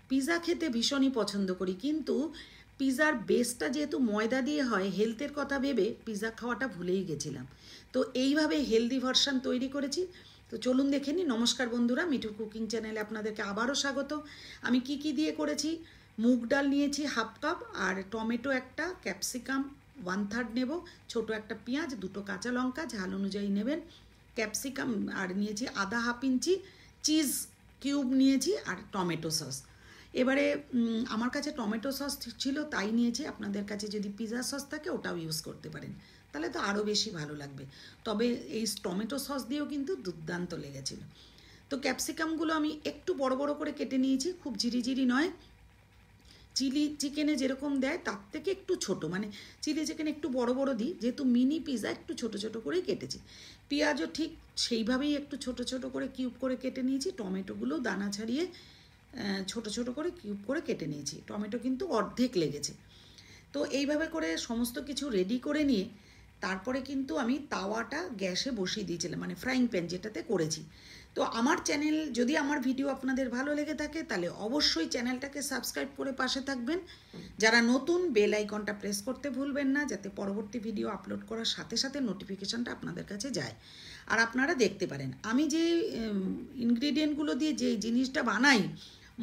Pizza খেতে ভীষণই পছন্দ করি, কিন্তু পিৎজার বেসটা যেহেতু ময়দা দিয়ে হয়, হেলথের কথা ভেবে পিৎজা খাওয়াটা ভুলেই গেছিলাম। তো এইভাবে হেলদি ভার্সান তৈরি করেছি। তো চলুন দেখে নিই। নমস্কার বন্ধুরা, মিঠু কুকিং চ্যানেলে আপনাদেরকে আবারও স্বাগত। আমি কি কি দিয়ে করেছি, মুগ ডাল নিয়েছি হাফ কাপ, আর টমেটো একটা, ক্যাপসিকাম 1/3 নেব, ছোট একটা পেঁয়াজ, দুটো কাঁচা লঙ্কা, ঝাল অনুযায়ী নেবেন, ক্যাপসিকাম, আর নিয়েছি আদা হাফ ইঞ্চি, চিজ কিউব নিয়েছি, আর টমেটো সস। এবারে আমার কাছে টমেটো সস ছিল তাই নিয়েছি, আপনাদের কাছে যদি পিৎজা সস থাকে ওটাও ইউজ করতে পারেন, তাহলে তো আরও বেশি ভালো লাগবে। তবে এই টমেটো সস দিয়েও কিন্তু দুর্দান্ত লেগেছিল। তো ক্যাপসিকামগুলো আমি একটু বড় বড় করে কেটে নিয়েছি, খুব ঝিরিঝিরি নয়, চিলি চিকেনে যেরকম দেয় তার থেকে একটু ছোট, মানে চিলি চিকেন একটু বড় বড় দিই, যেহেতু মিনি পিৎজা একটু ছোট ছোট করেই কেটেছি। পেঁয়াজও ঠিক সেইভাবেই একটু ছোট ছোট করে কিউব করে কেটে নিয়েছি, টমেটোগুলো দানা ছাড়িয়ে ছোট ছোট করে কিউব করে কেটে নিয়েছি, টমেটো কিন্তু অর্ধেক লেগেছে। তো এইভাবে করে সমস্ত কিছু রেডি করে নিয়ে তারপরে কিন্তু আমি তাওয়াটা গ্যাসে বসিয়ে দিয়েছিলাম, মানে ফ্রাইং প্যান যেটাতে করেছি। তো আমার চ্যানেল, যদি আমার ভিডিও আপনাদের ভালো লেগে থাকে তাহলে অবশ্যই চ্যানেলটাকে সাবস্ক্রাইব করে পাশে থাকবেন। যারা নতুন, বেল আইকনটা প্রেস করতে ভুলবেন না, যাতে পরবর্তী ভিডিও আপলোড করার সাথে সাথে নোটিফিকেশানটা আপনাদের কাছে যায় আর আপনারা দেখতে পারেন। আমি যে ইনগ্রিডিয়েন্টগুলো দিয়ে যে জিনিসটা বানাই,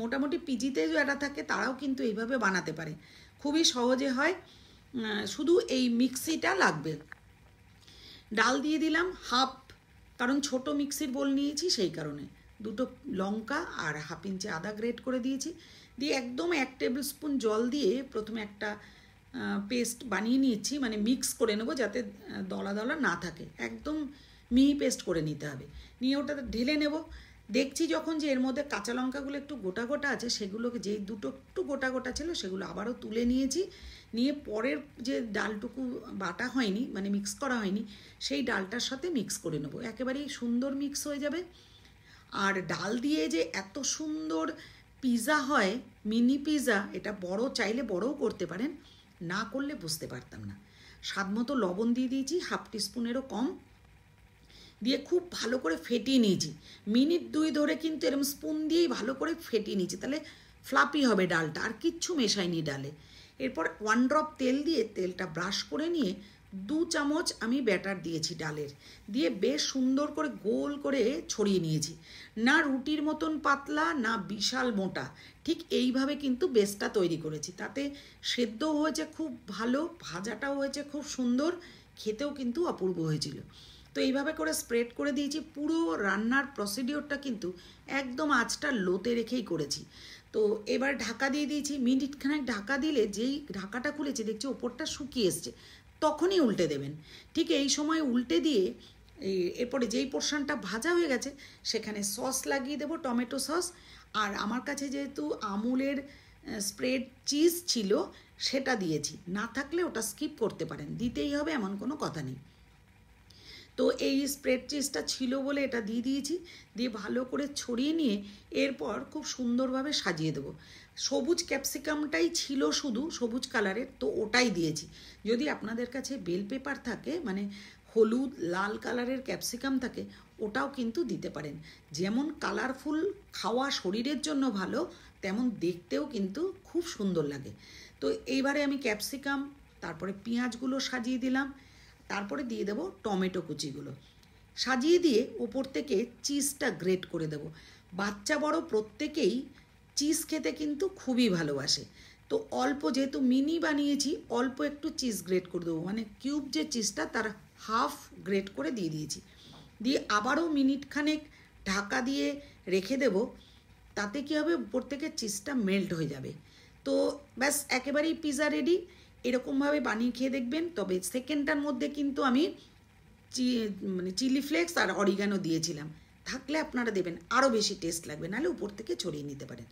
মোটামুটি পিজিতে যারা থাকে তারাও কিন্তু এইভাবে বানাতে পারে, খুবই সহজে হয়। শুধু এই মিক্সিটা লাগবে। ডাল দিয়ে দিলাম হাফ, কারণ ছোট মিক্সির বোল নিয়েছি সেই কারণে। দুটো লঙ্কা আর হাফ ইঞ্চি আদা গ্রেট করে দিয়েছি, দিয়ে একদম 1 টেবিল স্পুন জল দিয়ে প্রথমে একটা পেস্ট বানিয়ে নিয়েছি, মানে মিক্স করে নেবো যাতে দলা দলা না থাকে, একদম মিহি পেস্ট করে নিতে হবে। নিয়ে ওটাতে ঢেলে নেব। দেখছি যখন যে এর মধ্যে কাঁচা লঙ্কাগুলো একটু গোটা গোটা আছে, সেগুলোকে, যেই দুটো একটু গোটা গোটা ছিল সেগুলো আবারও তুলে নিয়েছি। নিয়ে পরের যে ডালটুকু বাটা হয়নি, মানে মিক্স করা হয়নি, সেই ডালটার সাথে মিক্স করে নেবো, একেবারেই সুন্দর মিক্স হয়ে যাবে। আর ডাল দিয়ে যে এত সুন্দর পিৎজা হয়, মিনি পিৎজা, এটা বড় চাইলে বড়ও করতে পারেন, না করলে বুঝতে পারতাম না। স্বাদ মতো লবণ দিয়ে দিয়েছি, হাফ টিস্পুনেরও কম, দিয়ে খুব ভালো করে ফেটিয়ে নিয়েছি। মিনিট 2 ধরে কিন্তু এরকম স্পুন দিয়েই ভালো করে ফেটিয়ে নিয়েছি, তাহলে ফ্লাপি হবে ডালটা, আর কিচ্ছু মেশাইনি ডালে। এরপর 1 ড্রপ তেল দিয়ে তেলটা ব্রাশ করে নিয়ে 2 চামচ আমি ব্যাটার দিয়েছি ডালের, দিয়ে বেশ সুন্দর করে গোল করে ছড়িয়ে নিয়েছি। না রুটির মতন পাতলা, না বিশাল মোটা, ঠিক এইভাবে কিন্তু বেসটা তৈরি করেছি। তাতে সেদ্ধও হয়েছে খুব ভালো, ভাজাটাও হয়েছে খুব সুন্দর, খেতেও কিন্তু অপূর্ব হয়েছিল। তো এইভাবে করে স্প্রেড করে দিয়েছি। পুরো রান্নার প্রসিডিওরটা কিন্তু একদম আঁচটা লোতে রেখেই করেছি। তো এবার ঢাকা দিয়ে দিয়েছি, মিনিটখানেক ঢাকা দিলে, যেই ঢাকাটা খুলেছি দেখছি ওপরটা শুকিয়ে এসছে, তখনই উল্টে দেবেন। ঠিক এই সময় উল্টে দিয়ে এরপরে যেই পোর্শনটা ভাজা হয়ে গেছে সেখানে সস লাগিয়ে দেবো, টমেটো সস। আর আমার কাছে যেহেতু আমুলের স্প্রেড চিজ ছিল সেটা দিয়েছি, না থাকলে ওটা স্কিপ করতে পারেন, দিতেই হবে এমন কোনো কথা নেই। তো এই স্প্রেড চিজটা ছিল বলে এটা দিয়ে দিয়েছি, দিয়ে ভালো করে ছড়িয়ে নিয়ে এরপর খুব সুন্দরভাবে সাজিয়ে দেবো। সবুজ ক্যাপসিকামটাই ছিল শুধু সবুজ কালারের, তো ওটাই দিয়েছি। যদি আপনাদের কাছে বেল পেপার থাকে, মানে হলুদ লাল কালারের ক্যাপসিকাম থাকে, ওটাও কিন্তু দিতে পারেন। যেমন কালারফুল খাওয়া শরীরের জন্য ভালো, তেমন দেখতেও কিন্তু খুব সুন্দর লাগে। তো এইবারে আমি ক্যাপসিকাম, তারপরে পেঁয়াজগুলো সাজিয়ে দিলাম, তারপরে দিয়ে দেবো টমেটো কুচিগুলো, সাজিয়ে দিয়ে ওপর থেকে চিজটা গ্রেট করে দেবো। বাচ্চা বড় প্রত্যেকেই চিজ খেতে কিন্তু খুবই ভালোবাসে। তো অল্প, যেহেতু মিনি বানিয়েছি, অল্প একটু চিজ গ্রেট করে দেবো, মানে কিউব যে চিজটা তার হাফ গ্রেট করে দিয়ে দিয়েছি। দিয়ে আবারও মিনিটখানেক ঢাকা দিয়ে রেখে দেব, তাতে কী হবে, উপর থেকে চিজটা মেল্ট হয়ে যাবে। তো ব্যাস, একেবারেই পিৎজা রেডি। এরকমভাবে বানিয়ে খেয়ে দেখবেন। তবে সেকেন্ডটার মধ্যে কিন্তু আমি মানে চিলি ফ্লেক্স আর অরিগানো দিয়েছিলাম, থাকলে আপনারা দেবেন, আরও বেশি টেস্ট লাগবে, নাহলে উপর থেকে ছড়িয়ে নিতে পারেন।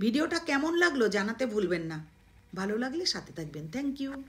ভিডিওটা কেমন লাগলো জানাতে ভুলবেন না, ভালো লাগলে সাথে থাকবেন। Thank you.